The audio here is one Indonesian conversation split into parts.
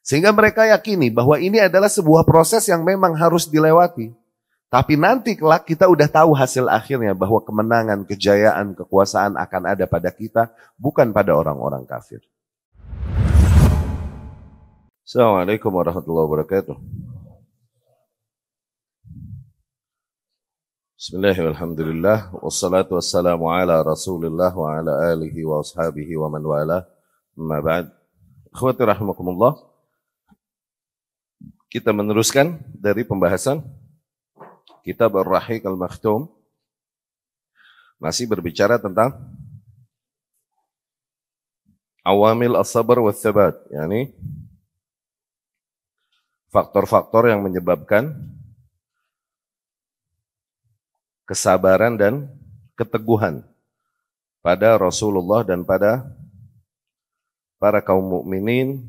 Sehingga mereka yakini bahwa ini adalah sebuah proses yang memang harus dilewati. Tapi nanti kelak kita udah tahu hasil akhirnya bahwa kemenangan, kejayaan, kekuasaan akan ada pada kita, bukan pada orang-orang kafir. Assalamualaikum warahmatullahi wabarakatuh. Bismillahirrahmanirrahim. Wassalatu wassalamu ala rasulillah wa ala alihi wa ashabihi wa man wala. Amma ba'd. Akhwati rahimakumullah. Kita meneruskan dari pembahasan Kitab Ar-Rahiq Al-Makhtum. Masih berbicara tentang awamil as-sabr wa thabat, yakni faktor-faktor yang menyebabkan kesabaran dan keteguhan pada Rasulullah dan pada para kaum mukminin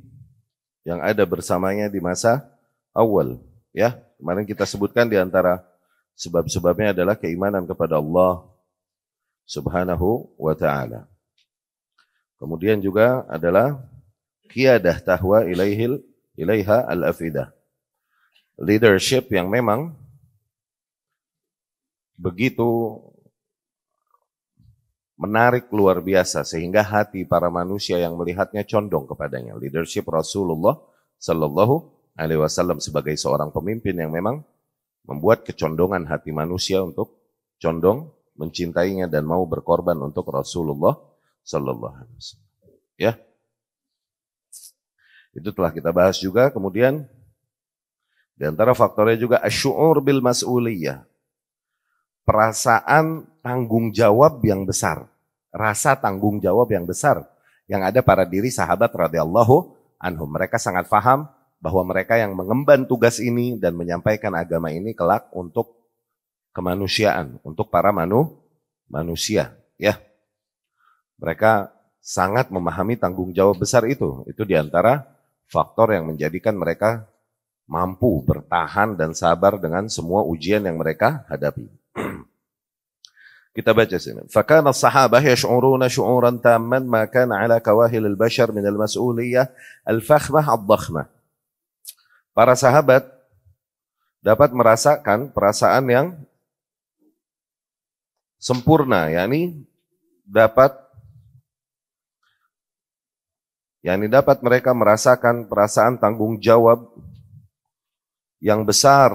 yang ada bersamanya di masa awal. Ya, kemarin kita sebutkan di antara sebab-sebabnya adalah keimanan kepada Allah Subhanahu wa ta'ala. Kemudian juga adalah qiyadah tahwa ilaiha al-afidah. Leadership yang memang begitu menarik luar biasa sehingga hati para manusia yang melihatnya condong kepadanya. Leadership Rasulullah Sallallahu Alaihi Wasallam sebagai seorang pemimpin yang memang membuat kecondongan hati manusia untuk condong mencintainya dan mau berkorban untuk Rasulullah Sallallahu Alaihi Wasallam. Ya, itu telah kita bahas juga. Kemudian di antara faktornya juga asy'ur bil mas'uliyah, perasaan tanggung jawab yang besar, rasa tanggung jawab yang besar yang ada pada diri sahabat radhiyallahu anhum. Mereka sangat paham bahwa mereka yang mengemban tugas ini dan menyampaikan agama ini kelak untuk kemanusiaan, untuk para manusia. Ya, mereka sangat memahami tanggung jawab besar itu. Itu diantara faktor yang menjadikan mereka mampu bertahan dan sabar dengan semua ujian yang mereka hadapi. Kita baca sini. Fakana as-sahabah yash'uruna syu'uran tamman ma kana ala kawahil al-bashar min al-mas'uliyah al-fakhmah ad-dakhmah. Para sahabat dapat merasakan perasaan yang sempurna, yakni dapat mereka merasakan perasaan tanggung jawab yang besar,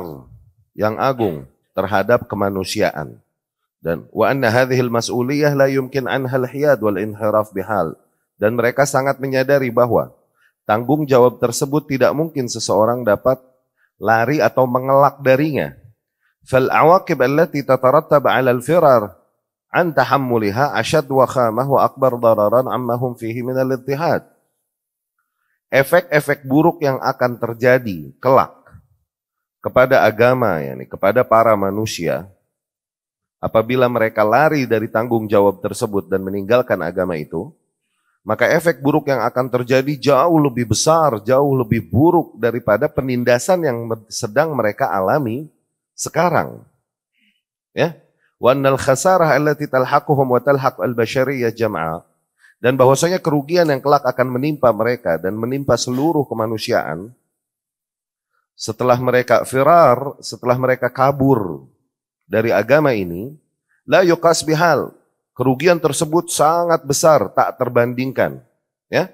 yang agung terhadap kemanusiaan. Dan wa anna hadhil mas'uliyah la yumkin anha al-hiyad wal inhiraf bihal. Dan mereka sangat menyadari bahwa tanggung jawab tersebut tidak mungkin seseorang dapat lari atau mengelak darinya. Fal awaqib allati tatarattab 'ala al-firar an tahammuliha ashad wa khamah wa akbar dararan amma hum fihi min al-ittihad. Efek-efek buruk yang akan terjadi kelak kepada agama, yakni kepada para manusia, apabila mereka lari dari tanggung jawab tersebut dan meninggalkan agama itu, maka efek buruk yang akan terjadi jauh lebih besar, jauh lebih buruk daripada penindasan yang sedang mereka alami sekarang. Ya, wa annal khasarah allati talhaquhum wa talhaq al-bashariyah jam'a, dan bahwasanya kerugian yang kelak akan menimpa mereka dan menimpa seluruh kemanusiaan setelah mereka firar, setelah mereka kabur dari agama ini, la yuqas bihal, kerugian tersebut sangat besar, tak terbandingkan, ya,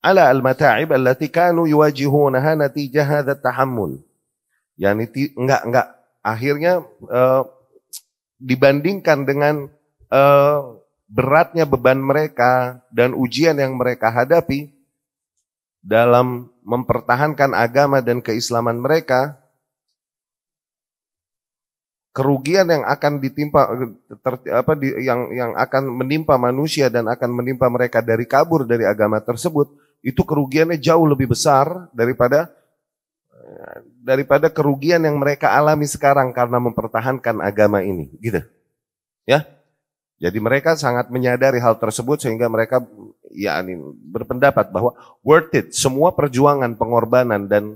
ala al-mata'ib allati kanu yuwajihunaha natijah hadha tahammul, yani enggak akhirnya dibandingkan dengan beratnya beban mereka dan ujian yang mereka hadapi dalam mempertahankan agama dan keislaman mereka, kerugian yang akan ditimpa yang akan menimpa manusia dan akan menimpa mereka dari kabur dari agama tersebut, itu kerugiannya jauh lebih besar daripada kerugian yang mereka alami sekarang karena mempertahankan agama ini, gitu. Ya. Jadi mereka sangat menyadari hal tersebut sehingga mereka berpendapat bahwa worth it, semua perjuangan, pengorbanan dan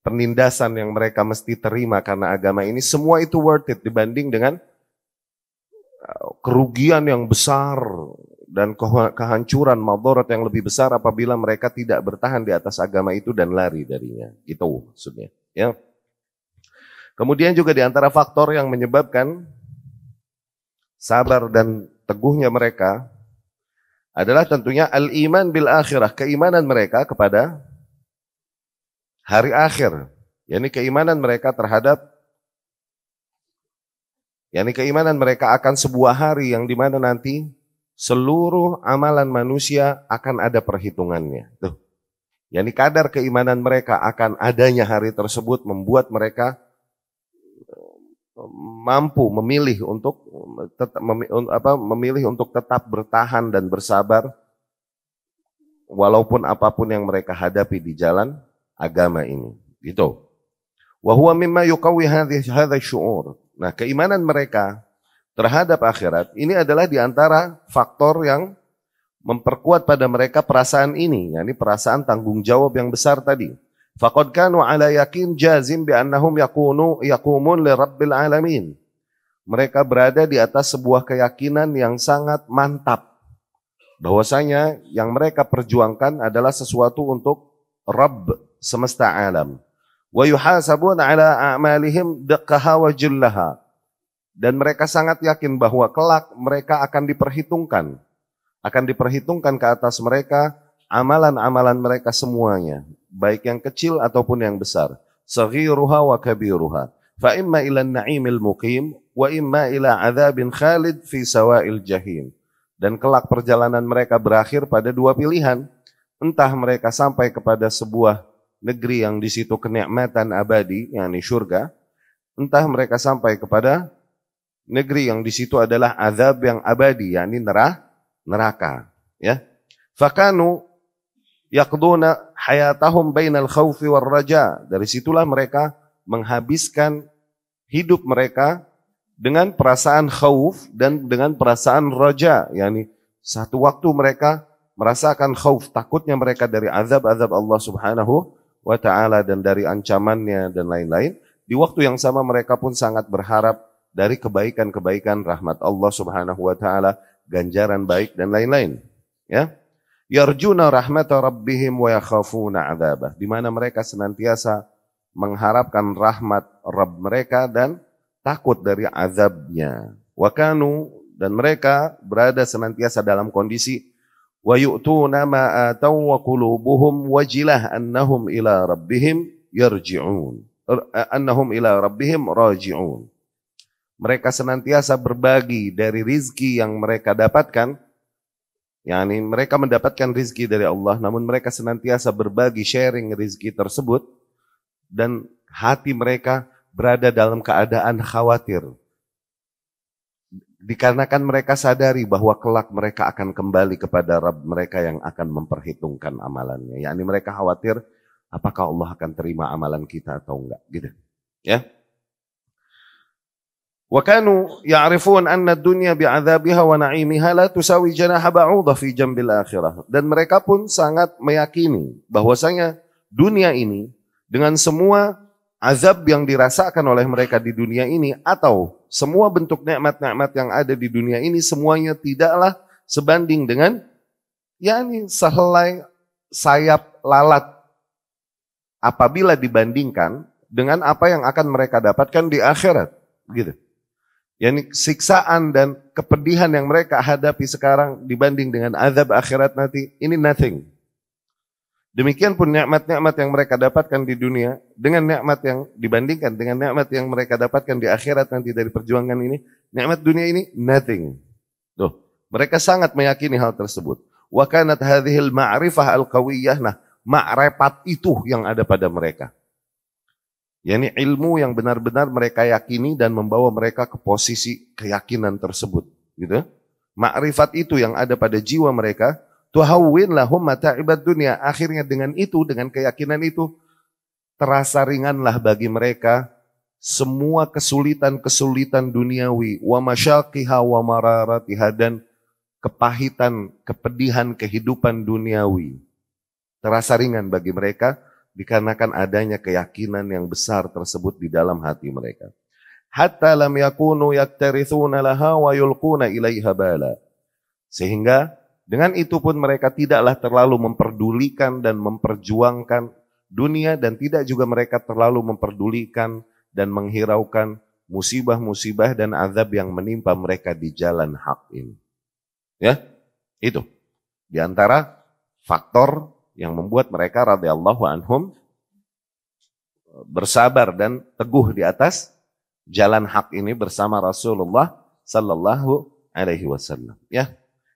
penindasan yang mereka mesti terima karena agama ini, semua itu worth it dibanding dengan kerugian yang besar dan kehancuran madarat yang lebih besar apabila mereka tidak bertahan di atas agama itu dan lari darinya. Itu maksudnya. Ya. Kemudian juga di antara faktor yang menyebabkan sabar dan teguhnya mereka adalah tentunya al-iman bil akhirah, keimanan mereka kepada hari akhir. Yani keimanan mereka terhadap keimanan mereka akan sebuah hari yang dimana nanti seluruh amalan manusia akan ada perhitungannya. Tuh. Yani kadar keimanan mereka akan adanya hari tersebut membuat mereka mampu memilih untuk tetap bertahan dan bersabar walaupun apapun yang mereka hadapi di jalan agama ini. Gitu. Wa huwa mimma yuqawwi hadha syu'ur. Nah, keimanan mereka terhadap akhirat ini adalah di antara faktor yang memperkuat pada mereka perasaan ini, yakni perasaan tanggung jawab yang besar tadi. Faqad kanu ala yakin jazim bi annahum yaqumun li rabbil alamin. Mereka berada di atas sebuah keyakinan yang sangat mantap bahwasanya yang mereka perjuangkan adalah sesuatu untuk Rabb semesta alam. Wa yuhasabuna ala a'malihim daqqaha wa jullaha. Dan mereka sangat yakin bahwa kelak mereka akan diperhitungkan. Akan diperhitungkan ke atas mereka amalan-amalan mereka semuanya. Baik yang kecil ataupun yang besar. Saghiruha wa kabiruha. Fa imma ila na'imil muqim wa imma ila azabin khalid fi sawa'il jahim. Dan kelak perjalanan mereka berakhir pada dua pilihan. Entah mereka sampai kepada sebuah negeri yang di situ kenikmatan abadi, yakni surga, entah mereka sampai kepada negeri yang di situ adalah azab yang abadi, yakni neraka. Ya, fakanu yaqduna hayatahum bainal khawfi war raja. Dari situlah mereka menghabiskan hidup mereka dengan perasaan khauf dan dengan perasaan raja, yakni satu waktu mereka merasakan khauf, takutnya mereka dari azab-azab Allah Subhanahu wa ta'ala dan dari ancamannya dan lain-lain. Di waktu yang sama mereka pun sangat berharap dari kebaikan-kebaikan rahmat Allah Subhanahu wa ta'ala, ganjaran baik dan lain-lain. Ya. Yarjuna rahmata rabbihim wa yakhafuna adzabah. Di mana mereka senantiasa mengharapkan rahmat Rabb mereka dan takut dari azabnya. Wa kanu, dan mereka berada senantiasa dalam kondisi wa yu'tuna ma ataw wa qulubuhum wajilah annahum ila rabbihim yarji'un, annahum ila rabbihim raji'un. Mereka senantiasa berbagi dari rizki yang mereka dapatkan, yakni mereka mendapatkan rizki dari Allah, namun mereka senantiasa berbagi, sharing rizki tersebut, dan hati mereka berada dalam keadaan khawatir. Dikarenakan mereka sadari bahwa kelak mereka akan kembali kepada Rabb mereka yang akan memperhitungkan amalannya. Yakni mereka khawatir apakah Allah akan terima amalan kita atau enggak, gitu. Ya. Wa kanu ya'rifun anna ad-dunya bi'adzabiha wa na'imiha la tusawi janaha ba'udah fi jambil akhirah. Dan mereka pun sangat meyakini bahwasanya dunia ini dengan semua azab yang dirasakan oleh mereka di dunia ini atau semua bentuk nikmat-nikmat yang ada di dunia ini semuanya tidaklah sebanding dengan yakni sehelai sayap lalat apabila dibandingkan dengan apa yang akan mereka dapatkan di akhirat, gitu. Yani siksaan dan kepedihan yang mereka hadapi sekarang dibanding dengan azab akhirat nanti, ini nothing. Demikian pun nikmat-nikmat yang mereka dapatkan di dunia dengan nikmat yang dibandingkan dengan nikmat yang mereka dapatkan di akhirat nanti dari perjuangan ini, nikmat dunia ini nothing. Tuh, mereka sangat meyakini hal tersebut. Wa kanat hadhil ma'rifah al-qawiyyah, nah, ma'rifat itu yang ada pada mereka. yakni ilmu yang benar-benar mereka yakini dan membawa mereka ke posisi keyakinan tersebut, gitu. Ma'rifat itu yang ada pada jiwa mereka, tuhawwin lahum mata'ibad dunya. Akhirnya dengan itu, dengan keyakinan itu, terasa ringanlah bagi mereka semua kesulitan-kesulitan duniawi, wa masyaqiha wa mararatiha, dan kepahitan, kepedihan kehidupan duniawi. Terasa ringan bagi mereka dikarenakan adanya keyakinan yang besar tersebut di dalam hati mereka. Hatta lam yakunu yaktarithuna laha wa yulquna ilaiha bala. Sehingga Dengan itu pun mereka tidaklah terlalu memperdulikan dan memperjuangkan dunia, dan tidak juga mereka terlalu memperdulikan dan menghiraukan musibah-musibah dan azab yang menimpa mereka di jalan hak ini. Ya, itu di antara faktor yang membuat mereka radhiyallahu anhum bersabar dan teguh di atas jalan hak ini bersama Rasulullah sallallahu alaihi wasallam. Ya,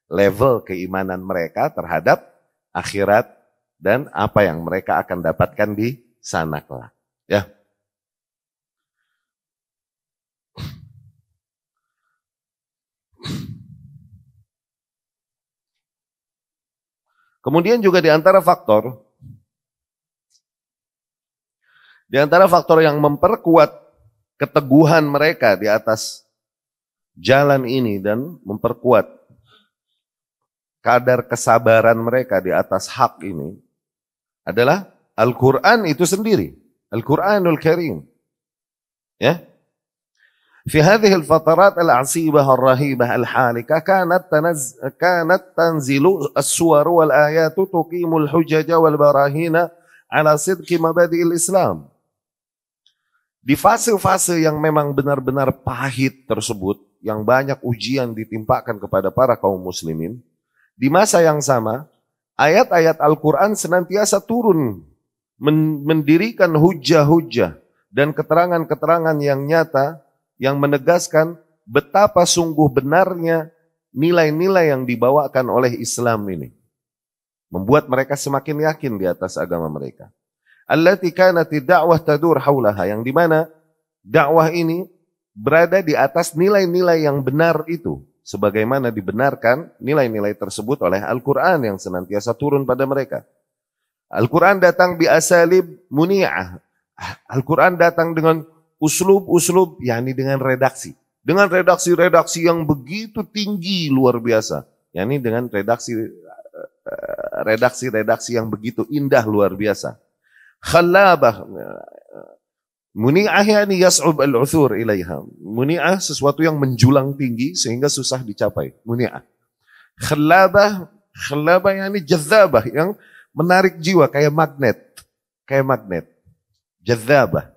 level keimanan mereka terhadap akhirat dan apa yang mereka akan dapatkan di sana kelak. Ya. Kemudian juga di antara faktor yang memperkuat keteguhan mereka di atas jalan ini dan memperkuat kadar kesabaran mereka di atas hak ini adalah Al-Quran itu sendiri. Al-Quranul Karim. Ya. في هذه الفترات العصيبة الرهيبة الحالكة كانت تنزل السور والآيات تقيم الحجج والبراهين على صدق مبادئ الإسلام. Di fase-fase yang memang benar-benar pahit tersebut, yang banyak ujian ditimpakan kepada para kaum muslimin, di masa yang sama, ayat-ayat Al-Quran senantiasa turun, mendirikan hujah-hujah dan keterangan-keterangan yang nyata, yang menegaskan betapa sungguh benarnya nilai-nilai yang dibawakan oleh Islam ini. Membuat mereka semakin yakin di atas agama mereka. Allati kanati da'wah tadur haulaha, yang dimana dakwah ini berada di atas nilai-nilai yang benar itu, sebagaimana dibenarkan nilai-nilai tersebut oleh Al-Quran yang senantiasa turun pada mereka. Al-Quran datang bi asalib muni'ah. Al-Quran datang dengan uslub-uslub, yakni dengan redaksi. Dengan redaksi-redaksi yang begitu tinggi luar biasa. Yakni dengan redaksi yang begitu indah luar biasa. Khallabah. Muni'ah yani yas'ub al-uthur ilaiha. Muni'ah sesuatu yang menjulang tinggi sehingga susah dicapai. Muni'ah. Khallabah yani jadzabah, yang menarik jiwa kayak magnet. Kayak magnet. Jadzabah.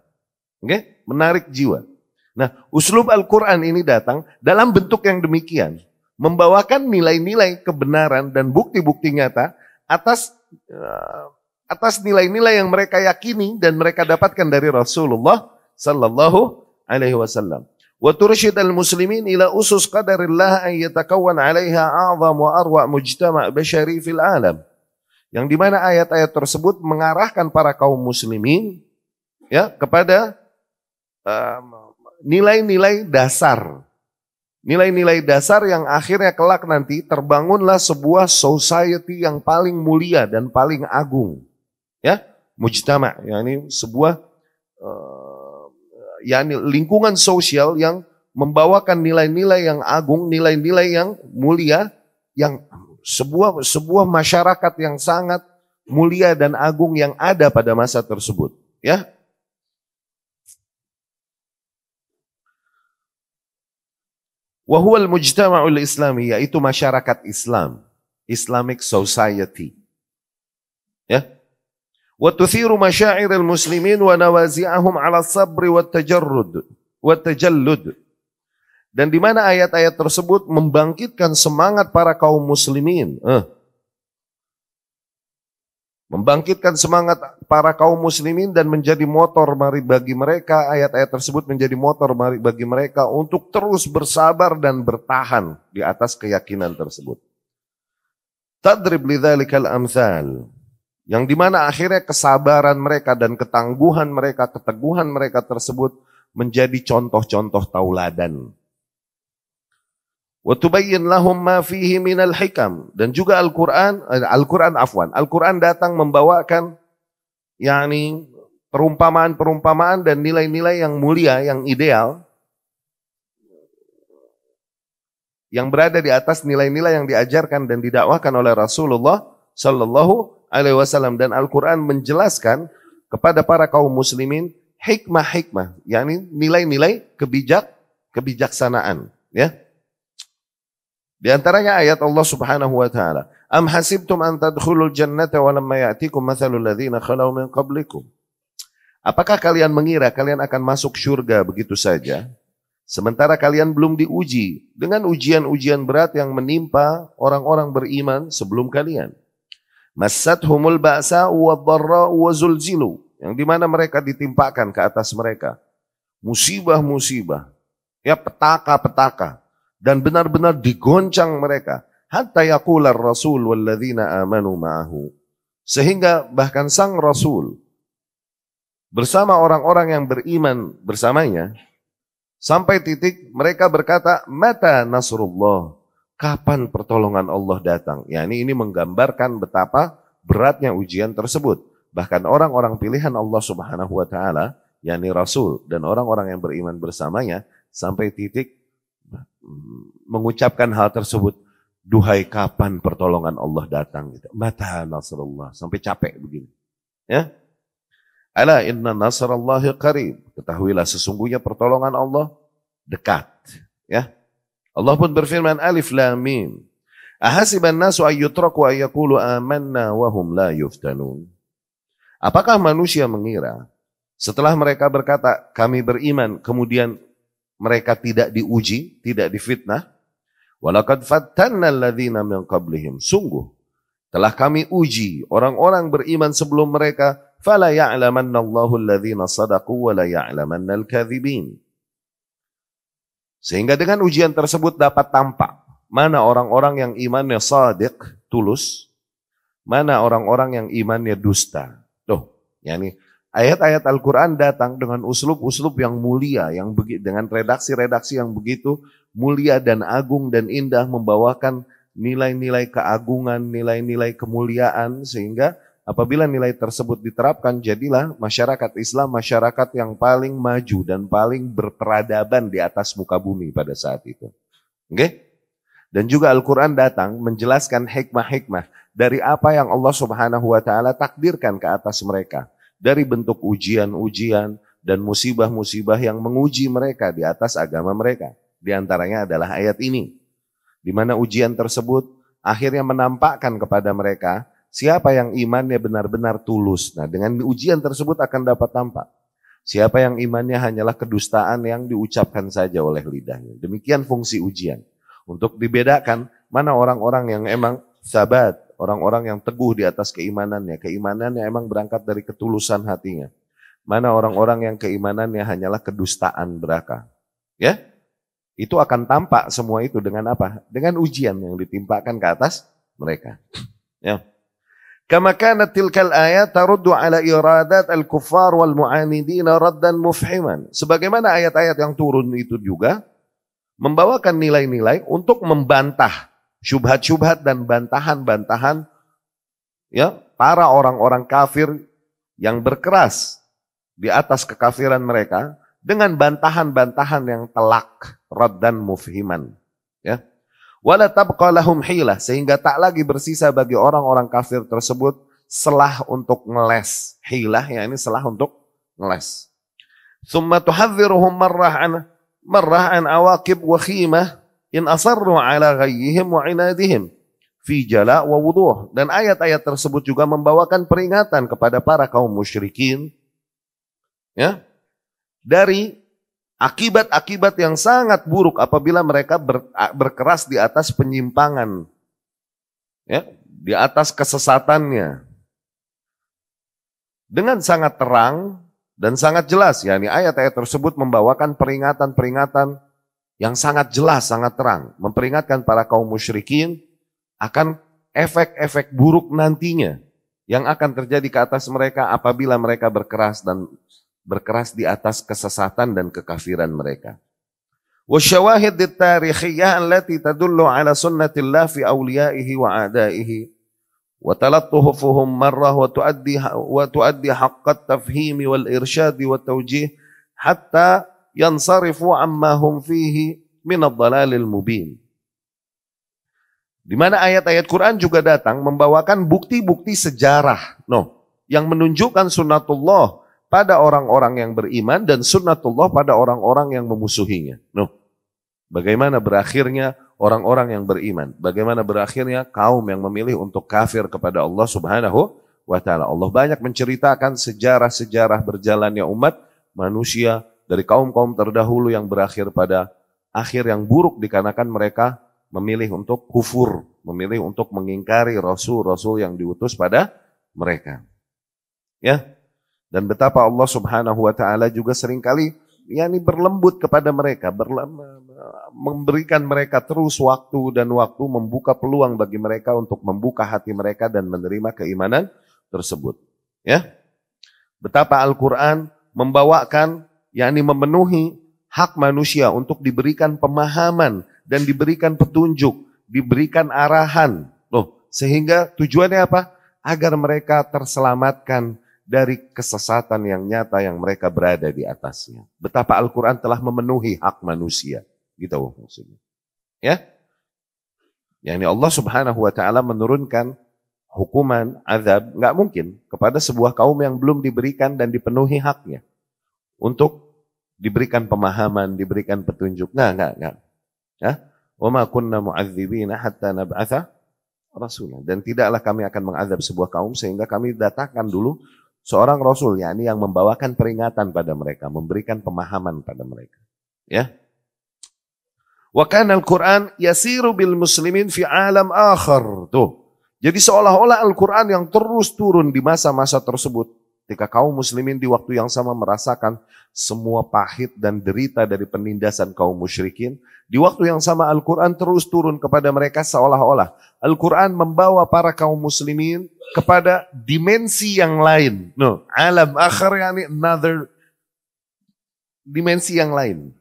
Okay? Menarik jiwa. Nah, uslub Al-Quran ini datang dalam bentuk yang demikian. Membawakan nilai-nilai kebenaran dan bukti-bukti nyata atas nilai-nilai yang mereka yakini dan mereka dapatkan dari Rasulullah sallallahu alaihi wasallam. Wa turshid al-muslimin ila usus qadarillah an yatakawwan 'alaiha a'zam wa arwa' mujtama' bashari fil alam. Yang dimana ayat-ayat tersebut mengarahkan para kaum muslimin ya kepada nilai-nilai dasar. Nilai-nilai dasar yang akhirnya kelak nanti terbangunlah sebuah society yang paling mulia dan paling agung. Ya, mujtama, yakni sebuah yakni lingkungan sosial yang membawakan nilai-nilai yang agung, nilai-nilai yang mulia, yang sebuah masyarakat yang sangat mulia dan agung yang ada pada masa tersebut, ya. Wa huwa al-mujtama'ul islami, yaitu masyarakat Islam, Islamic society. Ya. Wa tuthiru masyairil muslimin wa nawazi'ahum 'ala sabri wat tajallud. Dan di mana ayat-ayat tersebut membangkitkan semangat para kaum muslimin. Membangkitkan semangat para kaum muslimin dan menjadi motor bagi mereka, ayat-ayat tersebut menjadi motor bagi mereka untuk terus bersabar dan bertahan di atas keyakinan tersebut. Tadrib lidzalikal amthal, yang dimana akhirnya kesabaran mereka dan ketangguhan mereka, keteguhan mereka tersebut menjadi contoh-contoh tauladan. Wa tubayyin lahum ma fihi minal hikam, dan juga Al-Quran datang membawakan yakni perumpamaan-perumpamaan dan nilai-nilai yang mulia, yang ideal, yang berada di atas nilai-nilai yang diajarkan dan didakwahkan oleh Rasulullah sallallahu alaihi wasallam. Dan Al-Quran menjelaskan kepada para kaum muslimin hikmah-hikmah, yakni nilai-nilai kebijaksanaan, ya. Di antaranya ayat Allah Subhanahu wa taala, "Am hasibtum an tadkhulul jannata wa lamma ya'tikum mathalul ladzina khalau min qablikum." Apakah kalian mengira kalian akan masuk surga begitu saja, sementara kalian belum diuji dengan ujian-ujian berat yang menimpa orang-orang beriman sebelum kalian? Massathumul ba'sa wad-dharra wa zulzilu, yang dimana mereka ditimpakan ke atas mereka musibah-musibah, ya petaka-petaka, dan benar-benar digoncang mereka. Hatta yaqular rasul walladzina amanu ma'ahu, sehingga bahkan sang Rasul bersama orang-orang yang beriman bersamanya, sampai titik mereka berkata, "Mata nasrullah?" Kapan pertolongan Allah datang? Yani ini menggambarkan betapa beratnya ujian tersebut. Bahkan orang-orang pilihan Allah Subhanahu wa taala, yakni Rasul dan orang-orang yang beriman bersamanya, sampai titik mengucapkan hal tersebut, "Duhai kapan pertolongan Allah datang?" Gitu. Mata nasrullah, sampai capek begini. Ya. Ala inna nasrallahi qarib. Ketahuilah sesungguhnya pertolongan Allah dekat. Ya. Allah pun berfirman, Alif Lam Mim. Ahasiban nasu ayyutraku ayyakulu amanna wahum la yuftanun. Apakah manusia mengira setelah mereka berkata kami beriman, kemudian mereka tidak diuji, tidak difitnah? Walaqad fattanna alladhina min qablihim. Sungguh telah kami uji orang-orang beriman sebelum mereka. Fala ya'lamanna Allahu alladhina sadaqu wa la ya'lamanna al-kadhibin. Sehingga dengan ujian tersebut dapat tampak mana orang-orang yang imannya shadiq, tulus, mana orang-orang yang imannya dusta. Tuh, yakni ayat-ayat Al-Quran datang dengan uslub-uslub yang mulia, yang dengan redaksi-redaksi yang begitu mulia dan agung dan indah, membawakan nilai-nilai keagungan, nilai-nilai kemuliaan, sehingga apabila nilai tersebut diterapkan, jadilah masyarakat Islam masyarakat yang paling maju dan paling berperadaban di atas muka bumi pada saat itu. Oke? Dan juga Al-Quran datang menjelaskan hikmah-hikmah dari apa yang Allah Subhanahu wa taala takdirkan ke atas mereka. Dari bentuk ujian-ujian dan musibah-musibah yang menguji mereka di atas agama mereka. Di antaranya adalah ayat ini, di mana ujian tersebut akhirnya menampakkan kepada mereka siapa yang imannya benar-benar tulus. Nah, dengan ujian tersebut akan dapat tampak siapa yang imannya hanyalah kedustaan yang diucapkan saja oleh lidahnya. Demikian fungsi ujian. Untuk dibedakan mana orang-orang yang emang sabat, orang-orang yang teguh di atas keimanannya. Keimanannya emang berangkat dari ketulusan hatinya. Mana orang-orang yang keimanannya hanyalah kedustaan belaka. Ya? Itu akan tampak semua itu dengan apa? Dengan ujian yang ditimpakan ke atas mereka. Ya. Kama kanat tilkal ayat taruddu ala iradat al-kuffar wal mu'anidina raddan mufhiman. Sebagaimana ayat-ayat yang turun itu juga membawakan nilai-nilai untuk membantah syubhat-syubhat dan bantahan-bantahan ya para orang-orang kafir yang berkeras di atas kekafiran mereka dengan bantahan-bantahan yang telak, raddan mufhiman. Ya. Wala tabqa lahum hilah, sehingga tak lagi bersisa bagi orang-orang kafir tersebut selah untuk ngeles. Hilah ya ini selah untuk ngeles. Tsumma tuhadhdhiruhum marrah an awaqib wa khimah in asarru ala ghayyihim wa inadihim fi jala wa wuduh. Dan ayat-ayat tersebut juga membawakan peringatan kepada para kaum musyrikin ya dari akibat-akibat yang sangat buruk apabila mereka berkeras di atas penyimpangan, ya, di atas kesesatannya. Dengan sangat terang dan sangat jelas, yakni ayat-ayat tersebut membawakan peringatan-peringatan yang sangat jelas, sangat terang. Memperingatkan para kaum musyrikin akan efek-efek buruk nantinya yang akan terjadi ke atas mereka apabila mereka berkeras di atas kesesatan dan kekafiran mereka. Wasyawahid at-tarikhiyah allati tadullu ala sunnatillah fi awliyaihi wa a'daihi wa talattuhuhum marrah wa tuaddi haqqat tafhimi wal irsyad wa tawjih hatta yansarifu amma hum fihi min ad-dhalalil mubin. Di mana ayat-ayat Quran juga datang membawakan bukti-bukti sejarah yang menunjukkan sunnatullah pada orang-orang yang beriman dan sunnatullah pada orang-orang yang memusuhinya. Bagaimana berakhirnya orang-orang yang beriman. Bagaimana berakhirnya kaum yang memilih untuk kafir kepada Allah Subhanahu wa ta'ala. Allah banyak menceritakan sejarah-sejarah berjalannya umat manusia dari kaum-kaum terdahulu yang berakhir pada akhir yang buruk dikarenakan mereka memilih untuk kufur, memilih untuk mengingkari rasul-rasul yang diutus pada mereka. Ya. Dan betapa Allah Subhanahu wa ta'ala juga seringkali berlembut kepada mereka, memberikan mereka terus waktu dan waktu, membuka peluang bagi mereka untuk membuka hati mereka dan menerima keimanan tersebut. Ya. Betapa Al-Quran membawakan, memenuhi hak manusia untuk diberikan pemahaman dan diberikan petunjuk, diberikan arahan. Sehingga tujuannya apa? Agar mereka terselamatkan dari kesesatan yang nyata yang mereka berada di atasnya. Betapa Al-Quran telah memenuhi hak manusia. Gitu maksudnya. Ya. Allah Subhanahu wa ta'ala menurunkan hukuman, azab, nggak mungkin kepada sebuah kaum yang belum diberikan dan dipenuhi haknya. Untuk diberikan pemahaman, diberikan petunjuk. Nggak. Ya. Wa ma kunna mu'adzibina hatta nab'atha rasulah. Dan tidaklah kami akan mengazab sebuah kaum sehingga kami datangkan dulu seorang rasul, yang membawakan peringatan pada mereka, memberikan pemahaman pada mereka. Ya. Wa kana al-Quran yasiru bil muslimin fi alam akhar. Jadi seolah-olah Al-Quran yang terus turun di masa-masa tersebut, ketika kaum muslimin di waktu yang sama merasakan semua pahit dan derita dari penindasan kaum musyrikin, di waktu yang sama Al-Quran terus turun kepada mereka seolah-olah Al-Quran membawa para kaum muslimin kepada dimensi yang lain. Alam akhir, another dimensi yang lain.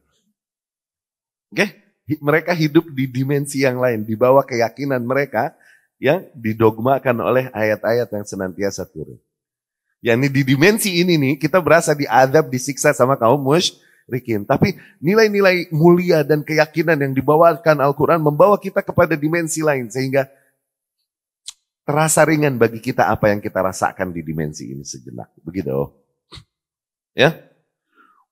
Mereka hidup di dimensi yang lain, di bawah keyakinan mereka yang didogmakan oleh ayat-ayat yang senantiasa turun. Di dimensi ini nih, kita berasa diadab, disiksa sama kaum musyrikin. Tapi nilai-nilai mulia dan keyakinan yang dibawakan Al-Quran membawa kita kepada dimensi lain. Sehingga terasa ringan bagi kita apa yang kita rasakan di dimensi ini sejenak. Begitu. Ya.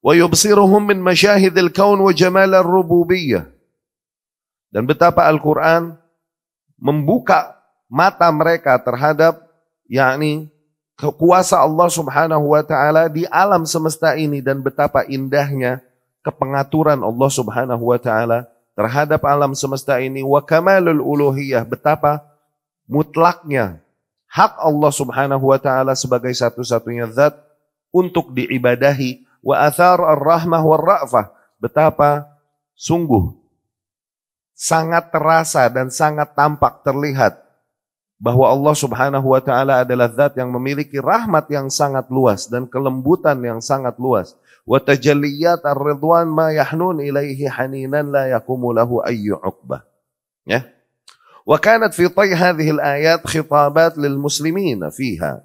Wa yubsiruhum min masyahidil kaun wa jamal ar-rububiyyah. Dan betapa Al-Quran membuka mata mereka terhadap kuasa Allah Subhanahu wa ta'ala di alam semesta ini, dan betapa indahnya kepengaturan Allah Subhanahu wa ta'ala terhadap alam semesta ini, wa kamalul uluhiyah, betapa mutlaknya hak Allah Subhanahu wa ta'ala sebagai satu-satunya zat untuk diibadahi, wa athar ar-rahmah war-ra'fah, betapa sungguh sangat terasa dan sangat tampak terlihat bahwa Allah Subhanahu wa ta'ala adalah zat yang memiliki rahmat yang sangat luas dan kelembutan yang sangat luas. Wa tajalliyat ar-ridwan ma yahnun ilaihi haninan la yaqumu lahu ayyu uqbah. Ya. Wa kanat fi tay hadhihi al-ayat khitabat lil muslimin fiha.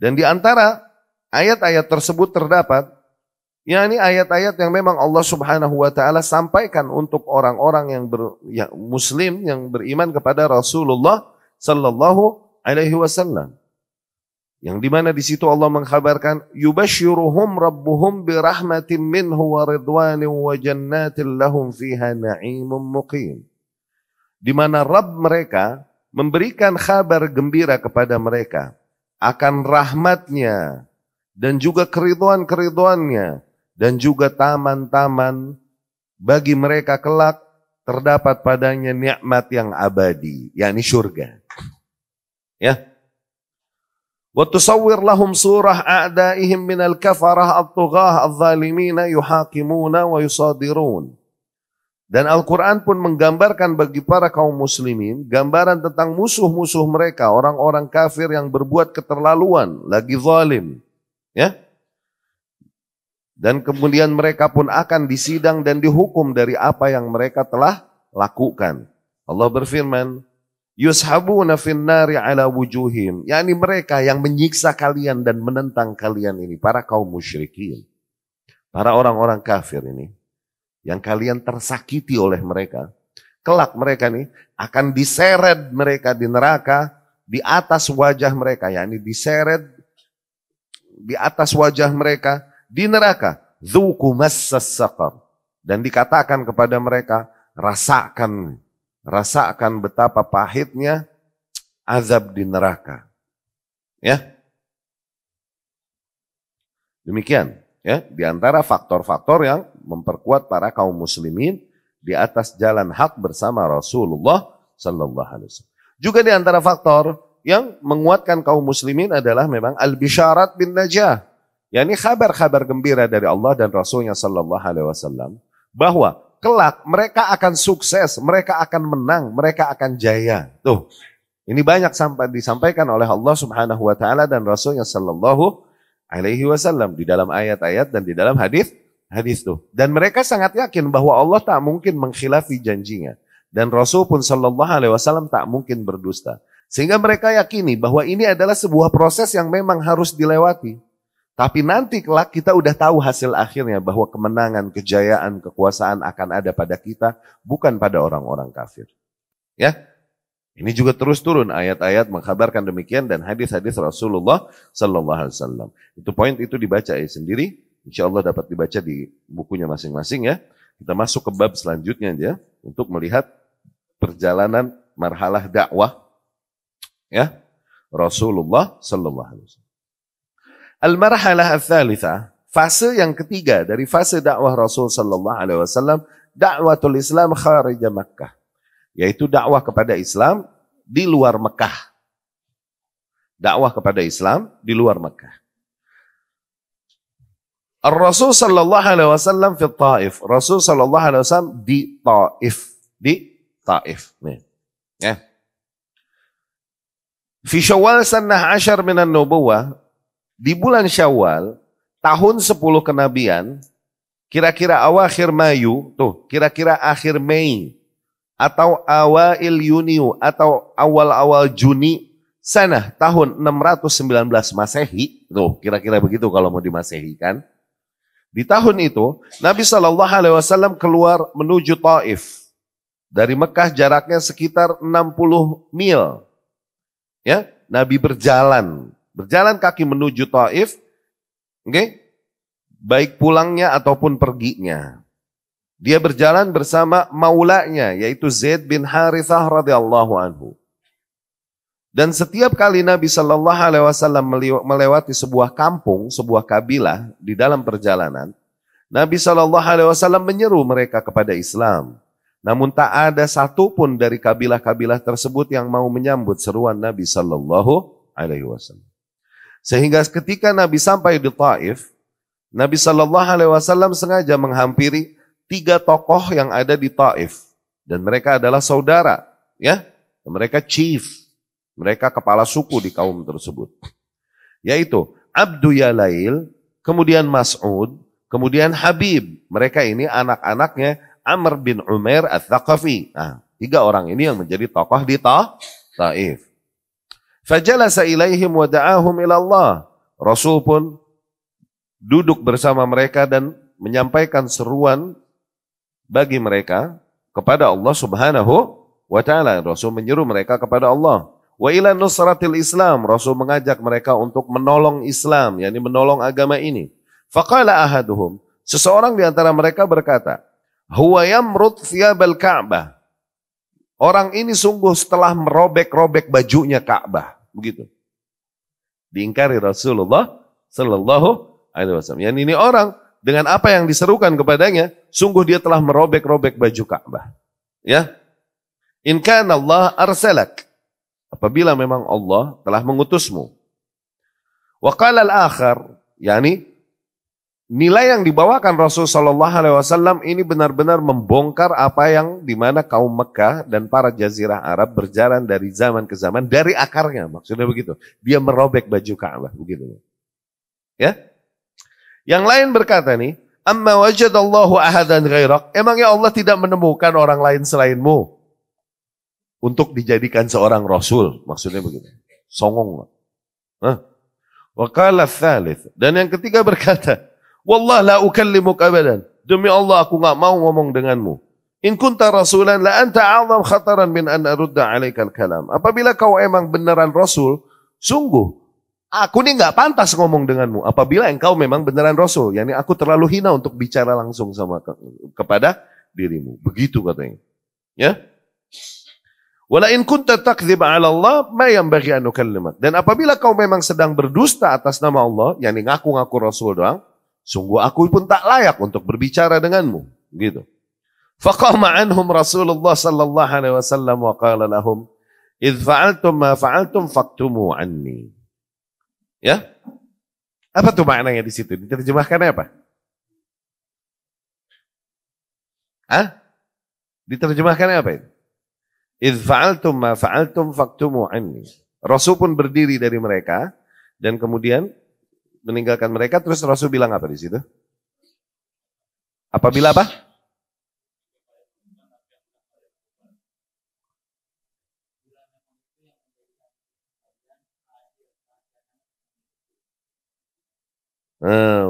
Dan di antara ayat-ayat tersebut terdapat ayat-ayat yang memang Allah Subhanahu wa ta'ala sampaikan untuk orang-orang yang muslim yang beriman kepada Rasulullah sallallahu alaihi wasallam. Yang dimana di situ Allah mengkhabarkan yubashshiruhum rabbuhum birahmatin minhu wa ridwanin wa jannatin lahum fiha na'imun muqim. Di mana Rabb mereka memberikan kabar gembira kepada mereka akan rahmatnya dan juga keridhaan-keridhaannya, dan juga taman-taman bagi mereka kelak terdapat padanya nikmat yang abadi, yakni syurga. Ya. Wa tusawwir lahum surah a'daihim minal kafarah at-tughah adh-dhalimina yuhaqimuna wa yusadirun. Dan Al-Quran pun menggambarkan bagi para kaum muslimin gambaran tentang musuh-musuh mereka, orang-orang kafir yang berbuat keterlaluan, lagi zalim. Ya. Dan kemudian mereka pun akan disidang dan dihukum dari apa yang mereka telah lakukan. Allah berfirman, yushabuna finnari ala wujuhim, yakni mereka yang menyiksa kalian dan menentang kalian ini, para kaum musyrikin, para orang-orang kafir ini, yang kalian tersakiti oleh mereka, kelak mereka ini akan diseret mereka di neraka di atas wajah mereka, yakni diseret di atas wajah mereka di neraka, dzuqu massas saqar, dan dikatakan kepada mereka, Rasakan betapa pahitnya azab di neraka. Ya. Demikian, ya, di antara faktor-faktor yang memperkuat para kaum muslimin di atas jalan hak bersama Rasulullah sallallahu alaihi wasallam. Juga di antara faktor yang menguatkan kaum muslimin adalah memang al-bisyarat bin najah, yakni kabar-kabar gembira dari Allah dan Rasulnya sallallahu alaihi wasallam bahwa kelak mereka akan sukses, mereka akan menang, mereka akan jaya. Tuh, ini banyak disampaikan oleh Allah Subhanahu wa taala dan Rasulnya sallallahu alaihi wasallam di dalam ayat-ayat dan di dalam hadis tuh. Dan mereka sangat yakin bahwa Allah tak mungkin mengkhilafi janjinya dan Rasul pun sallallahu alaihi wasallam tak mungkin berdusta. Sehingga mereka yakini bahwa ini adalah sebuah proses yang memang harus dilewati. Tapi nanti kelak kita udah tahu hasil akhirnya bahwa kemenangan, kejayaan, kekuasaan akan ada pada kita, bukan pada orang-orang kafir. Ya. Ini juga terus turun ayat-ayat mengkabarkan demikian dan hadis-hadis Rasulullah sallallahu alaihi wasallam. Poin itu dibaca sendiri, insyaallah dapat dibaca di bukunya masing-masing ya. Kita masuk ke bab selanjutnya aja untuk melihat perjalanan marhalah dakwah ya Rasulullah sallallahu alaihi wasallam. Al-marhalah ats-tsalitsah, fase yang ketiga dari fase dakwah Rasul sallallahu alaihi wasallam, dakwatul Islam kharij Makkah. Yaitu dakwah kepada Islam di luar Mekah. Dakwah kepada Islam di luar Mekah. Ar-Rasul sallallahu alaihi wasallam fi Taif. Rasul sallallahu alaihi wasallam di Taif. Di Taif. Nih. Ya. Fi Syawal sanah 10 minan nubuwah. Di bulan Syawal, tahun 10 kenabian, kira-kira awakhir Mayu, tuh, kira-kira akhir Mei, atau awail Yuniu, atau awal-awal Juni, sana tahun 619 Masehi, tuh kira-kira begitu kalau mau dimasehikan. Di tahun itu, Nabi SAW keluar menuju Taif. Dari Mekah jaraknya sekitar 60 mil. Ya, Nabi berjalan kaki menuju Taif, okay? Baik pulangnya ataupun perginya. Dia berjalan bersama maulanya, yaitu Zaid bin Harithah radhiyallahu anhu. Dan setiap kali Nabi Shallallahu Alaihi Wasallam melewati sebuah kampung, sebuah kabilah di dalam perjalanan, Nabi Shallallahu Alaihi Wasallam menyeru mereka kepada Islam. Namun tak ada satupun dari kabilah-kabilah tersebut yang mau menyambut seruan Nabi Shallallahu Alaihi Wasallam. Sehingga ketika Nabi sampai di Taif, Nabi Shallallahu Alaihi Wasallam sengaja menghampiri 3 tokoh yang ada di Taif. Dan mereka adalah saudara. Ya, mereka chief. Mereka kepala suku di kaum tersebut. Yaitu Abdu Yalail, kemudian Mas'ud, kemudian Habib. Mereka ini anak-anaknya Amr bin Umair Ats-Tsaqafi. Nah, 3 orang ini yang menjadi tokoh di Taif. Fajalasa ilaihim wa da'ahum ilallah. Rasul pun duduk bersama mereka dan menyampaikan seruan bagi mereka kepada Allah Subhanahu wa taala. Rasul menyeru mereka kepada Allah. Wa ila nusratil Islam. Rasul mengajak mereka untuk menolong Islam, yakni menolong agama ini. Faqala ahaduhum, seseorang di antara mereka berkata, huwa yamrud thiyabal Ka'bah. Orang ini sungguh setelah merobek-robek bajunya Ka'bah, begitu. Diingkari Rasulullah sallallahu alaihi wasallam. Yani ini orang dengan apa yang diserukan kepadanya, sungguh dia telah merobek-robek baju Ka'bah. Ya. In kana Allah arsalak. Apabila memang Allah telah mengutusmu. Wa qala al-akhar, yani nilai yang dibawakan Rasul sallallahu alaihi wasallam ini benar-benar membongkar apa yang dimana kaum Mekah dan para jazirah Arab berjalan dari zaman ke zaman dari akarnya, maksudnya begitu. Dia merobek baju Ka'bah, begitu. Ya. Yang lain berkata nih, amma wajadallahu ahadan ghairak. Emangnya Allah tidak menemukan orang lain selainmu untuk dijadikan seorang rasul? Maksudnya begitu. Songong. Wa qala ats-tsalits. Dan yang ketiga berkata, wallah la ukallimuk abadan. Demi Allah aku enggak mau ngomong denganmu. In kunta rasulan la anta a'zam khataran min an arudda 'alaikal kalam. Apabila kau emang beneran rasul, sungguh aku ini nggak pantas ngomong denganmu apabila engkau memang beneran Rasul. Yani aku terlalu hina untuk bicara langsung sama kepada dirimu. Begitu katanya. Ya. Wala in kunta takdzib 'ala Allah ma yanbaghi an nukallimak. Dan apabila kau memang sedang berdusta atas nama Allah, yakni ngaku-ngaku Rasul doang, sungguh aku pun tak layak untuk berbicara denganmu, gitu. Faqama anhum Rasulullah sallallahu alaihi wasallam wa qala lahum, "Idz fa'altum ma fa'altum faktumu anni." Ya? Apa tuh maknanya di situ? Diterjemahkannya apa? Diterjemahkannya apa itu? Idz fa'altum ma fa'altum faktumu anni. Rasul pun berdiri dari mereka dan kemudian meninggalkan mereka, terus Rasul bilang apa di situ? Apabila apa?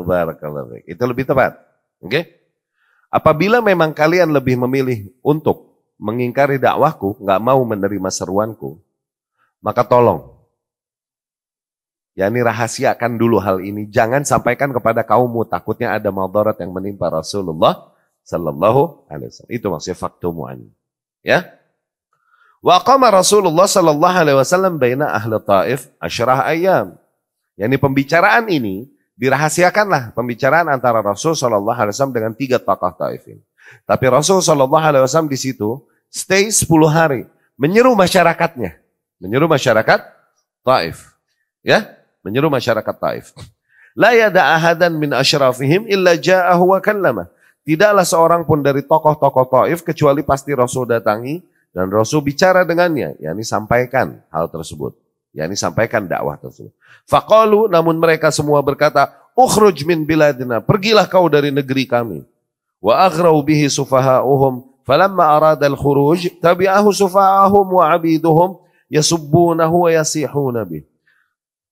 Barakallahu fiik. Itu lebih tepat. Oke? Apabila memang kalian lebih memilih untuk mengingkari dakwahku, nggak mau menerima seruanku, maka tolong, yakni rahasiakan dulu hal ini. Jangan sampaikan kepada kaummu, takutnya ada madarat yang menimpa Rasulullah sallallahu alaihi wasallam. Itu maksudnya faktumu'an. Ya? Wa qama Rasulullah sallallahu alaihi wasallam baina ahli Taif asyrah ayyam. Yakni pembicaraan ini dirahasiakanlah, pembicaraan antara Rasul sallallahu alaihi wasallam dengan 3 tokoh Taif ini. Tapi Rasul sallallahu alaihi wasallam di situ stay 10 hari, menyeru masyarakatnya, menyeru masyarakat Taif. Ya, menyeru masyarakat Taif. La yada ahadan min asyrafihim illa ja'ahu wa kallama. Tidaklah seorang pun dari tokoh-tokoh Taif kecuali pasti Rasul datangi dan Rasul bicara dengannya, yakni sampaikan hal tersebut, yakni sampaikan dakwah tersebut. Faqalu, namun mereka semua berkata, ukhruj min biladina, pergilah kau dari negeri kami. Wa aghrau bihi sufaha'uhum, falamma arada al-khuruj tabi'ahu sufaha'uhum wa abiduhum yasubbunahu wa yasihuna bih.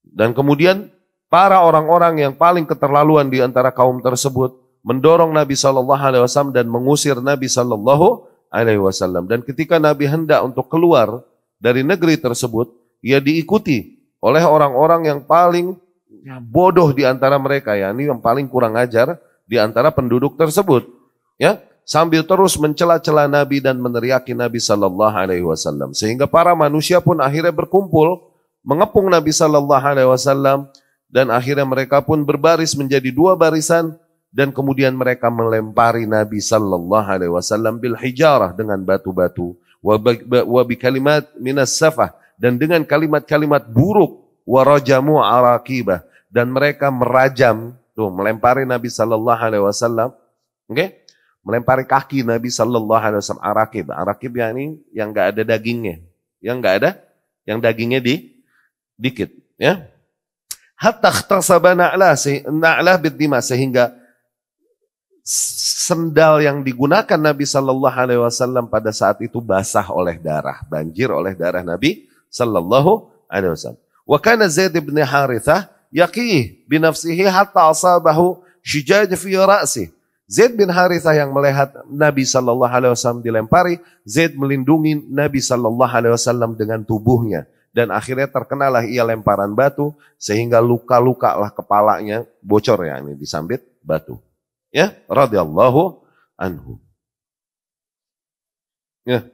Dan kemudian para orang-orang yang paling keterlaluan di antara kaum tersebut mendorong Nabi SAW dan mengusir Nabi SAW. Dan ketika Nabi hendak untuk keluar dari negeri tersebut, ia diikuti oleh orang-orang yang paling bodoh di antara mereka, yakni yang paling kurang ajar di antara penduduk tersebut, ya, sambil terus mencela-cela Nabi dan meneriaki Nabi sallallahu alaihi wasallam, sehingga para manusia pun akhirnya berkumpul mengepung Nabi sallallahu alaihi wasallam, dan akhirnya mereka pun berbaris menjadi 2 barisan, dan kemudian mereka melempari Nabi sallallahu alaihi wasallam bil hijarah, dengan batu-batu, wa bi kalimat minas safah, dan dengan kalimat-kalimat buruk, warajamu arakibah, dan mereka merajam, tuh melempari Nabi sallallahu alaihi wasallam, oke? Melempari kaki Nabi sallallahu alaihi wasallam, arakib. Arakib yakni yang enggak ada dagingnya, yang enggak ada, yang dagingnya dikit, ya. Hatta ikhtasaba na'lah bid-dima, sehingga sendal yang digunakan Nabi sallallahu alaihi wasallam pada saat itu basah oleh darah, banjir oleh darah Nabi sallallahu alaihi wasallam. Wa kana Zaid bin Harithah yaqih bi nafsihi hatta asabahu shijaj fi ra'si. Zaid bin Harithah yang melihat Nabi sallallahu alaihi wasallam dilempari, Zaid melindungi Nabi sallallahu alaihi wasallam dengan tubuhnya, dan akhirnya terkenalah ia lemparan batu sehingga luka-lukalah kepalanya, bocor, ya, ini disambit batu. Ya, radhiyallahu anhu. Ya.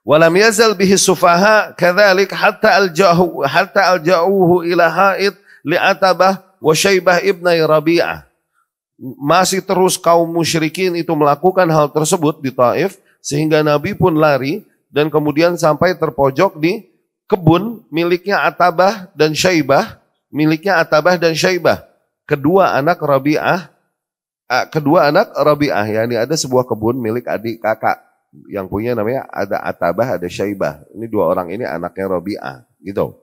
Walam yazal bihi sufaha kadzalik hatta alja'uhu ila haid li'atabah wa syaibah ibnai Rabi'ah. Masih terus kaum musyrikin itu melakukan hal tersebut di Taif, sehingga Nabi pun lari dan kemudian sampai terpojok di kebun miliknya Atabah dan Syaibah, kedua anak Rabi'ah, yakni ada sebuah kebun milik adik kakak yang punya, namanya ada Atabah, ada Syaibah. Ini 2 orang ini anaknya Rabi'ah, gitu.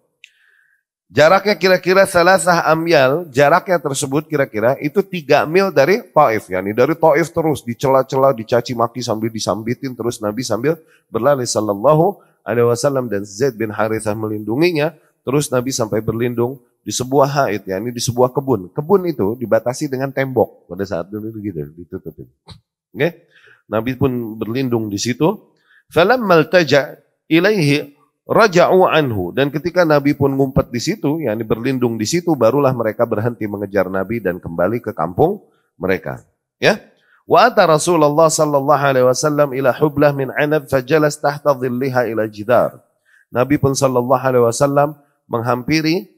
Jaraknya kira-kira salasah amyal, jaraknya tersebut kira-kira itu 3 mil dari Taif, yakni dari Taif terus dicela-cela, dicaci maki sambil disambitin terus Nabi sambil berlari sallallahu alaihi wasallam, dan Zaid bin Harithah melindunginya. Terus Nabi sampai berlindung di sebuah haid, yakni di sebuah kebun. Kebun itu dibatasi dengan tembok pada saat dulu gitu, ditutupin. Oke? Nabi pun berlindung di situ. Falamma iltaja ilaihi Raja'u anhu, dan ketika Nabi pun ngumpet di situ, yakni berlindung di situ, barulah mereka berhenti mengejar Nabi dan kembali ke kampung mereka. Ya. Wa ata Rasulullah sallallahu alaihi wasallam ila hublah min 'anab fajalas tahta dhilliha ila jidar. Nabi pun sallallahu alaihi wasallam menghampiri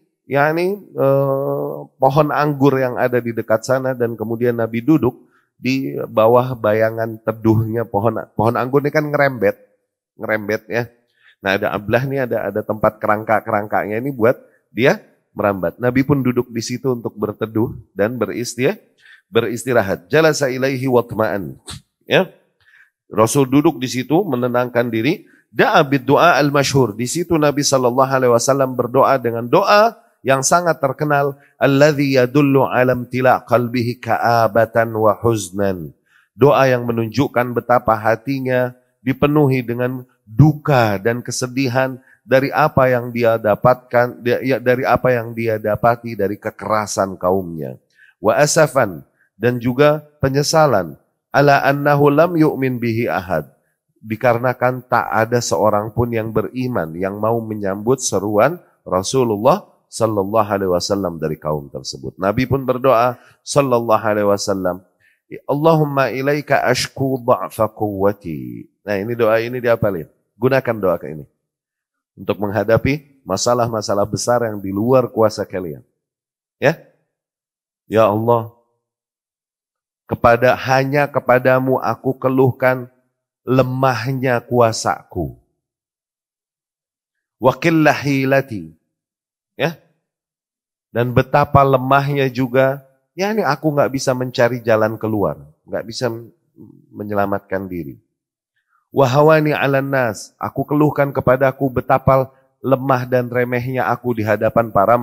pohon anggur yang ada di dekat sana, dan kemudian Nabi duduk di bawah bayangan teduhnya pohon anggur ini kan ngerembet ya. Nah, ada ablah nih, ada tempat kerangka-kerangkanya ini buat dia merambat. Nabi pun duduk di situ untuk berteduh dan beristirahat. Jalasa ilaihi watma'an. Ya. Rasul duduk di situ menenangkan diri. Da'a bid-du'a al-masyhur. Di situ Nabi sallallahu alaihi wasallam berdoa dengan doa yang sangat terkenal, alladzi yadullu 'ala imtila' qalbihi ka'abatan wa huznan. Doa yang menunjukkan betapa hatinya dipenuhi dengan duka dan kesedihan dari apa yang dia dapatkan, dari apa yang dia dapati dari kekerasan kaumnya. Wa asafan, dan juga penyesalan, ala annahu lam yu'min bihi ahad, dikarenakan tak ada seorang pun yang beriman yang mau menyambut seruan Rasulullah sallallahu alaihi wasallam dari kaum tersebut. Nabi pun berdoa sallallahu alaihi wasallam, Allahumma ilaika ashku dha'fa quwwati. Nah, ini doa ini diapalin. Gunakan doa ini untuk menghadapi masalah-masalah besar yang di luar kuasa kalian. Ya, ya Allah, hanya kepadamu aku keluhkan lemahnya kuasaku. Wa qillah hilati. Ya, dan betapa lemahnya juga, ini aku nggak bisa mencari jalan keluar, nggak bisa menyelamatkan diri. Wahawani 'alan nas, aku keluhkan kepadaku betapa lemah dan remehnya aku di hadapan para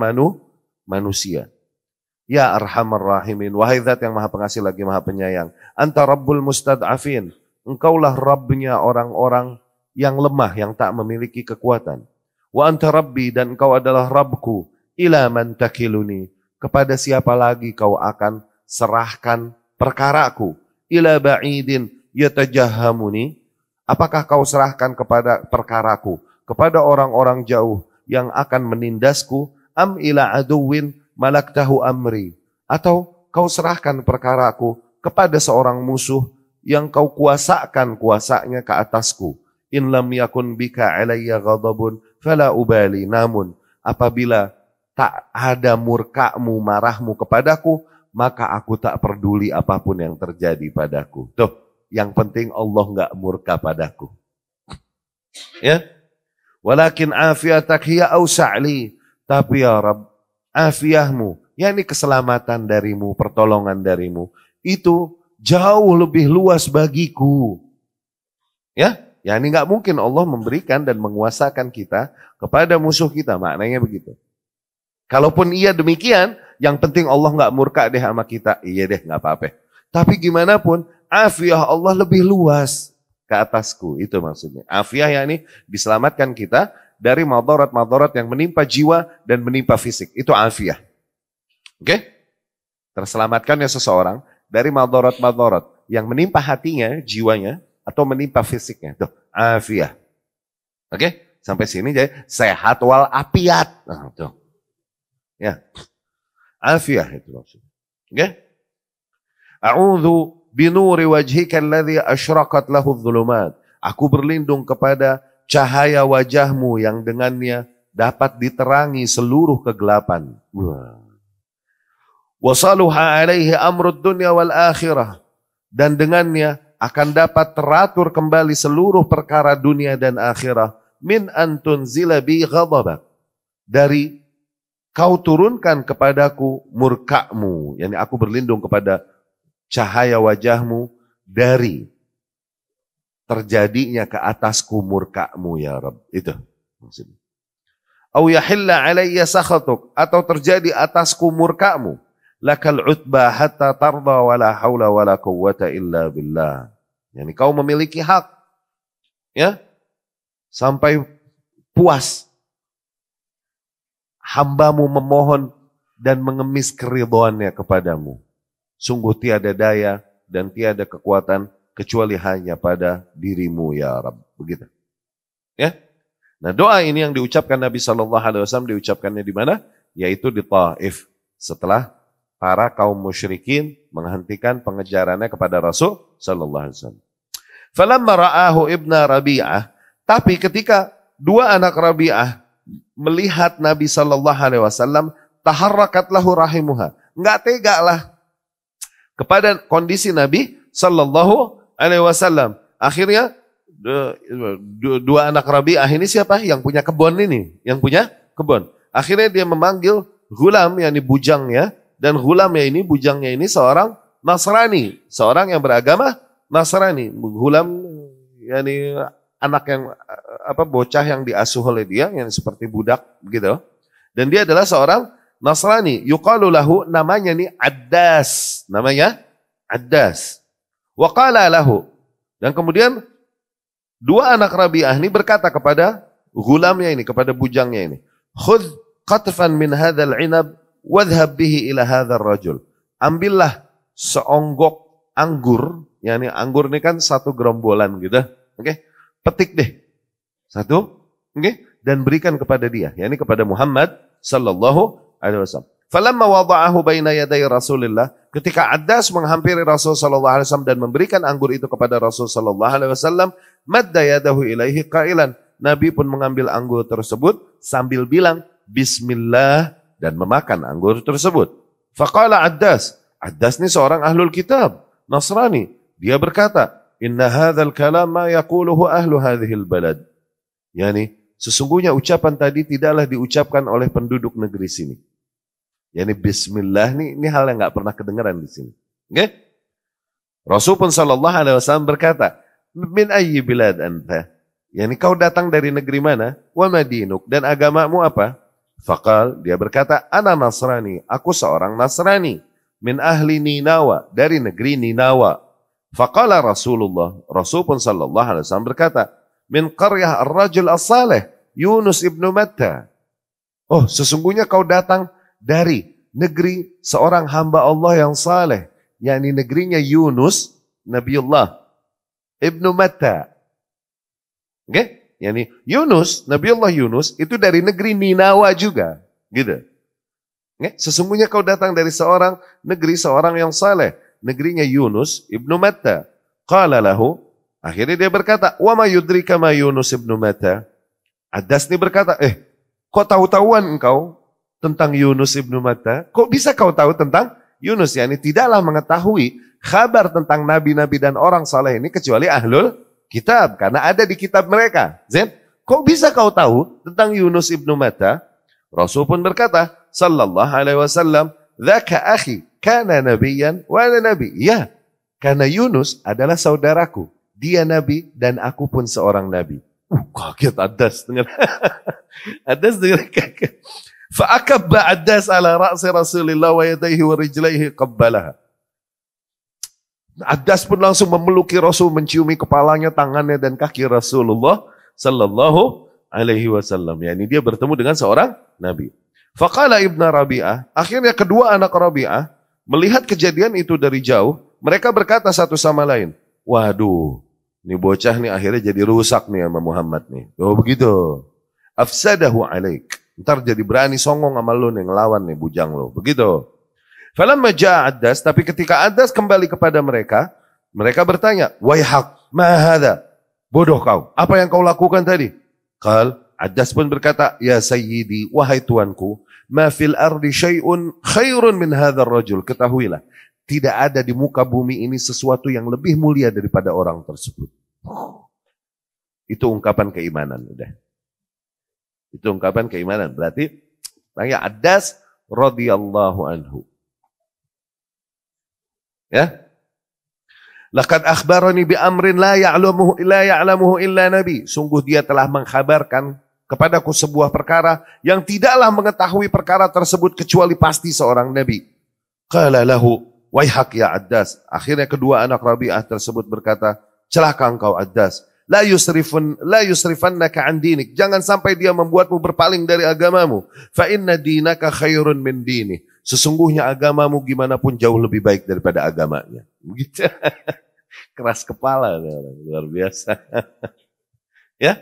manusia. Ya Arhamar Rahimin, wahai Zat yang Maha Pengasih lagi Maha Penyayang. Anta Rabbul Mustad'afin, engkaulah Rabbnya orang-orang yang lemah, yang tak memiliki kekuatan. Wa anta Rabbi, dan engkau adalah Rabbku. Ila man takiluni, kepada siapa lagi kau akan serahkan perkaraku. Ila ba'idin yatajahamuni, apakah kau serahkan kepada perkaraku kepada orang-orang jauh yang akan menindasku? Am ila aduwin malaktahu amri, atau kau serahkan perkaraku kepada seorang musuh yang kau kuasakan kuasanya ke atasku? In lam yakun bika alayya ghadabun fala ubali, namun apabila tak ada murkamu, marahmu kepadaku, maka aku tak peduli apapun yang terjadi padaku. Tuh, yang penting Allah enggak murka padaku. Ya. Walakin afiatak hiya awsa'li, tapi ya Rabb, afiahmu, yakni keselamatan darimu, pertolongan darimu, itu jauh lebih luas bagiku. Ya, yakni enggak mungkin Allah memberikan dan menguasakan kita kepada musuh kita, maknanya begitu. Kalaupun iya demikian, yang penting Allah enggak murka deh sama kita, iya deh enggak apa-apa. Tapi gimana pun, afiah Allah lebih luas ke atasku, itu maksudnya. Afiah yakni diselamatkan kita dari madarat-madarat yang menimpa jiwa dan menimpa fisik, itu afiah. Oke? Terselamatkannya seseorang dari madarat-madarat yang menimpa hatinya, jiwanya, atau menimpa fisiknya, itu afiah. Oke? Sampai sini jadi sehat wal afiat. Nah, tuh. Ya. Afiah itu maksudnya. Oke? A'udzu binuri wajhika alladhi asyraqat lahu dhulumat. Aku berlindung kepada cahaya wajahmu yang dengannya dapat diterangi seluruh kegelapan. Wasaluha alaihi amrud dunya wal akhirah. Dan dengannya akan dapat teratur kembali seluruh perkara dunia dan akhirah. Min antun zila bi ghadabak. Dari kau turunkan kepadaku murkamu. Yani aku berlindung kepada cahaya wajahmu dari terjadinya ke atasku murkamu ya Rabb. Itu maksudnya. Au yahilla alayya sakhatuk, atau terjadi atasku murkamu. Lakal utba hatta tarda wala haula wala quwwata illa billah. Yani kau memiliki hak, ya, sampai puas hambamu memohon dan mengemis keridhoannya kepadamu. Sungguh tiada daya dan tiada kekuatan kecuali hanya pada dirimu ya Rabb. Begitu. Ya. Nah, doa ini yang diucapkan Nabi SAW diucapkannya di mana? Yaitu di Taif. Setelah para kaum musyrikin menghentikan pengejarannya kepada Rasul SAW. Falamma ra'ahu ibna Rabi'ah, tapi ketika dua anak Rabi'ah melihat Nabi SAW, taharrakat lahu rahimuha. Enggak tega lah kepada kondisi Nabi SAW. Akhirnya dua anak Rabi'ah ini siapa? Yang punya kebun ini, yang punya kebun. Akhirnya dia memanggil gulam, yakni bujangnya, dan gulamnya ini, bujangnya ini seorang Nasrani, seorang yang beragama Nasrani. Gulam, yakni anak yang bocah yang diasuh oleh dia, yang seperti budak begitu. Dan dia adalah seorang Nasrani. Yuqalu lahu, namanya nih Addas, namanya Addas. Wa qala lahu, dan kemudian dua anak Rabi'ah ini berkata kepada gulamnya ini, kepada bujangnya ini, khudh qatfan min hadzal 'inab wadhhab bihi ila hadzal rajul. Ambillah seonggok anggur, yakni anggur ini kan satu gerombolan gitu. Oke. Petik deh. Satu, oke, dan berikan kepada dia, yakni kepada Muhammad sallallahu alaihi wasallam. Falamma wada'ahu baina yaday Rasulillah, ketika Addas menghampiri Rasul sallallahu alaihi wasallam dan memberikan anggur itu kepada Rasul sallallahu alaihi wasallam, madda yadahu ilaihi qailan, Nabi pun mengambil anggur tersebut sambil bilang bismillah dan memakan anggur tersebut. Faqala Addas, Addas ini seorang ahlul kitab, Nasrani. Dia berkata, inna hadzal kalam ma yaquluhu ahlu hadhil balad. Yani sesungguhnya ucapan tadi tidaklah diucapkan oleh penduduk negeri sini. Yani bismillah ini hal yang enggak pernah kedengaran di sini. Oke? Rasul pun sallallahu alaihi wasallam berkata, min ayyi bilad anta? Yani kau datang dari negeri mana? Wa madinuk, dan agamamu apa? Faqal, dia berkata, ana Nasrani, aku seorang Nasrani. Min ahli Ninawa, dari negeri Ninawa. Faqala Rasulullah, Rasul pun sallallahu alaihi wasallam berkata, min qaryah ar-rajul as-salih, Yunus ibnu Matta. Oh, sesungguhnya kau datang dari negeri seorang hamba Allah yang saleh, yakni negerinya Yunus, Nabiullah ibnu Matta. Oke? Yani Yunus, Nabiullah Yunus itu dari negeri Ninawa juga, gitu. Oke? Sesungguhnya kau datang dari seorang negeri seorang yang saleh, negerinya Yunus ibnu Matta. Qala lahu, akhirnya dia berkata, wa ma yudrika ma Yunus ibnu Matta? Addas ini berkata, kok tahu-tahuan engkau tentang Yunus ibnu Matta? Kok bisa kau tahu tentang Yunus? Yani tidaklah mengetahui kabar tentang nabi-nabi dan orang saleh ini kecuali ahlul kitab, karena ada di kitab mereka. Zain, kok bisa kau tahu tentang Yunus ibnu Matta? Rasul pun berkata, sallallahu alaihi wasallam, dzaka akhi, kana nabiyyan wa ana nabi. Ya, karena Yunus adalah saudaraku, dia nabi dan aku pun seorang nabi. Kaget Addas dengar. Addas dengar kaget. Fa'akabba Addas ala ra'si Rasulillah wa yadayhi wa rijlaihi qabbalaha. Addas pun langsung memeluki Rasul, menciumi kepalanya, tangannya dan kaki Rasulullah sallallahu alaihi wasallam. Yani dia bertemu dengan seorang nabi. Faqala ibnu Rabi'ah, akhirnya kedua anak Rabi'ah melihat kejadian itu dari jauh, mereka berkata satu sama lain, waduh, ini bocah nih akhirnya jadi rusak nih sama Muhammad nih. Oh begitu. Afsadahu alaik. Ntar jadi berani songong sama lu nih, ngelawan nih bujang lu. Begitu. Falamma ja'a Addas, tapi ketika Addas kembali kepada mereka, mereka bertanya, waihak, ma hadha? Bodoh kau, apa yang kau lakukan tadi? Qal, Addas pun berkata, ya sayyidi, wahai tuanku, ma fil ardi syai'un khairun min hadzal rajul. Ketahuilah, tidak ada di muka bumi ini sesuatu yang lebih mulia daripada orang tersebut. Itu ungkapan keimanan, udah. Itu ungkapan keimanan. Berarti tanya Addas radhiyallahu anhu. Ya. Laqad akhbarani bi amrin la ya'lamuhu illa nabi. Sungguh dia telah mengkhabarkan kepadaku sebuah perkara yang tidaklah mengetahui perkara tersebut kecuali pasti seorang nabi. Qala lahu waihak ya Addas. Akhirnya kedua anak Rabi'ah tersebut berkata, celaka engkau Addas. La yusrifannaka an dinik. Jangan sampai dia membuatmu berpaling dari agamamu. Fa inna dinaka khairun min dini. Sesungguhnya agamamu gimana pun jauh lebih baik daripada agamanya. Begitu. Keras kepala, luar biasa. Ya,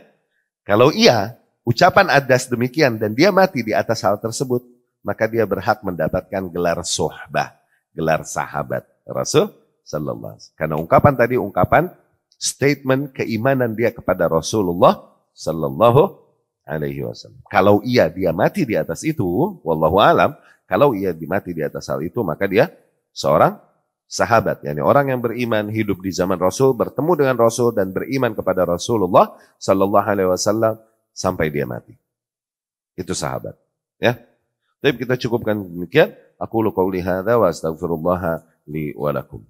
kalau iya, ucapan adas demikian dan dia mati di atas hal tersebut, maka dia berhak mendapatkan gelar sohbah, gelar sahabat Rasul sallallahu alaihi wasallam. Karena ungkapan tadi ungkapan statement keimanan dia kepada Rasulullah sallallahu alaihi wasallam. Kalau dia mati di atas itu, wallahu alam, kalau ia mati di atas hal itu, maka dia seorang sahabat, yakni orang yang beriman, hidup di zaman Rasul, bertemu dengan Rasul dan beriman kepada Rasulullah sallallahu alaihi wasallam sampai dia mati. Itu sahabat, ya. Tapi kita cukupkan demikian. Aku qauli hadza wa astaghfirullah li wa lakum.